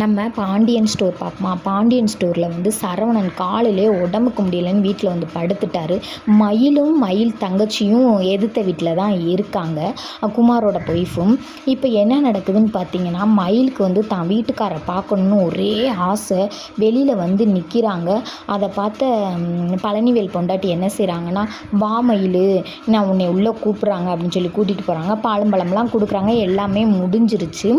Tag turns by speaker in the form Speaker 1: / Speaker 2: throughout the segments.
Speaker 1: நம்ம பாண்டியன் ஸ்டோர் பார்ப்போமா? பாண்டியன் ஸ்டோரில் வந்து சரவணன் காலையிலே உடம்புக்கு முடியலைன்னு வீட்டில் வந்து படுத்துட்டாரு. மயில் தங்கச்சியும் எதிர்த்த வீட்டில் தான் இருக்காங்க, குமாரோட ஒய்ஃபும். இப்போ என்ன நடக்குதுன்னு பார்த்தீங்கன்னா, மயிலுக்கு வந்து தான் வீட்டுக்காரை பார்க்கணுன்னு ஒரே ஆசை. வெளியில் வந்து நிற்கிறாங்க. அதை பார்த்த பழனிவேல் பொண்டாட்டி என்ன செய்கிறாங்கன்னா, வா மயில், நான் உன்னை உள்ளே கூப்பிட்றாங்க அப்படின்னு சொல்லி கூட்டிகிட்டு போகிறாங்க. பழம்லாம் கொடுக்குறாங்க. எல்லாமே முடிஞ்சிருச்சு.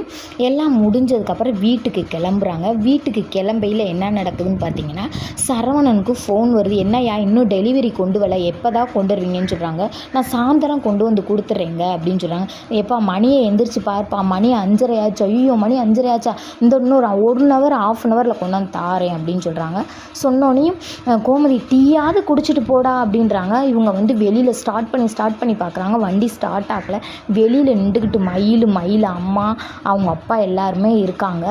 Speaker 1: எல்லாம் முடிஞ்சதுக்கப்புறம் வீட்டுக்கு கிளம்புறாங்க. வீட்டுக்கு கிளம்பையில் என்ன நடக்குதுன்னு பார்த்தீங்கன்னா, சரவணனுக்கு ஃபோன் வருது. என்னையா இன்னும் டெலிவரி கொண்டு வரல, எப்போ தான் கொண்டு வருவீங்கன்னு சொல்கிறாங்க. நான் சாயந்தரம் கொண்டு வந்து கொடுத்துட்றேங்க அப்படின்னு சொல்கிறாங்க. எப்பா மணியை எந்திரிச்சு பார்ப்பா, மணி 5:30 ஆச்சு. ஐயோ மணி 5:30 ஆச்சா, இந்த இன்னும் 1 ஹவர் 1/2 ஹவரில் கொண்டு வந்து தாரேன் அப்படின்னு சொல்கிறாங்க. சொன்னோனையும் கோமதி டீயாவது குடிச்சிட்டு போடா அப்படின்றாங்க. இவங்க வந்து வெளியில் ஸ்டார்ட் பண்ணி பார்க்குறாங்க. வண்டி ஸ்டார்ட் ஆகலை. வெளியில் நின்றுக்கிட்டு மயில் அம்மா அவங்க அப்பா எல்லாருமே இருக்காங்க.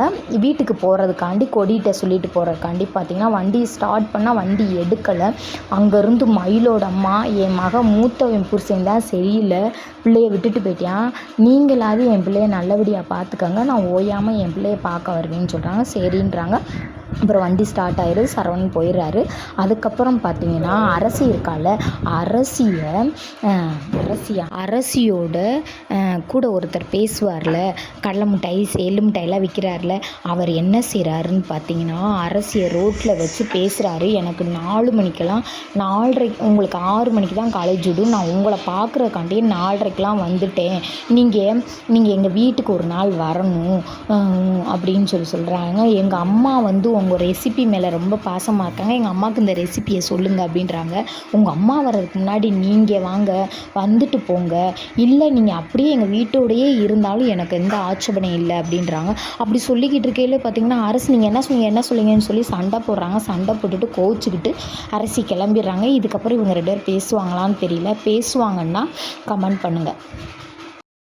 Speaker 1: வீட்டுக்கு போகிறதுக்காண்டி கொடிகிட்ட சொல்லிட்டு போகிறதுக்காண்டி பார்த்திங்கன்னா, வண்டி ஸ்டார்ட் பண்ணால் வண்டி எடுக்கலை. அங்கேருந்து மயிலோட அம்மா, என் மூத்தவன் புருஷன் தான் சரியில்லை, பிள்ளையை விட்டுட்டு போயிட்டான், நீங்களாவது என் பிள்ளைய நல்லபடியாக பார்த்துக்கங்க, நான் ஓயாமல் என் பிள்ளைய பார்க்க வருவேன்னு சொல்கிறாங்க. சரின்றாங்க. அப்புறம் வண்டி ஸ்டார்ட் ஆகிடுது. சரவணன் போயிடுறாரு. அதுக்கப்புறம் பார்த்திங்கன்னா, அரசி இருக்கால, அரசியோட கூட ஒருத்தர் பேசுவார்ல, கடலை மிட்டாய் எள்ளு மிட்டாயெல்லாம் விற்கிறார்ல, அவர் என்ன செய்கிறாருன்னு பார்த்தீங்கன்னா, அரசியை ரோட்டில் வச்சு பேசுகிறாரு. எனக்கு 4 மணிக்கெல்லாம் 4:30, உங்களுக்கு 6 மணிக்கு தான் காலேஜ் விடும், நான் உங்களை பார்க்குறக்காண்டியே 4:30க்கெலாம் வந்துட்டேன், நீங்கள் எங்கள் வீட்டுக்கு ஒரு நாள் வரணும் அப்படின்னு சொல்கிறாங்க. எங்கள் அம்மா வந்து உங்கள் ரெசிபி மேலே ரொம்ப பாசமாக இருக்காங்க, எங்கள் அம்மாவுக்கு இந்த ரெசிபியை சொல்லுங்கள் அப்படின்றாங்க. உங்கள் அம்மா வர்றதுக்கு முன்னாடி நீங்கள் வாங்க, வந்துட்டு போங்க, இல்லை நீங்கள் அப்படியே எங்கள் வீட்டோடையே இருந்தாலும் எனக்கு எந்த ஆட்சேபனையும் இல்லை அப்படின்றாங்க. அப்படி சொல்லிக்கிட்டு இருக்கையில் பார்த்திங்கன்னா, அரசு நீங்கள் என்ன சொல்லுங்கன்னு சொல்லி சண்டை போடுறாங்க. சண்டை போட்டுட்டு கோச்சிக்கிட்டு அரசி கிளம்பிடுறாங்க. இதுக்கப்புறம் இவங்க 2 பேர் பேசுவாங்களான்னு தெரியல. பேசுவாங்கன்னா கமெண்ட் பண்ணுங்கள்.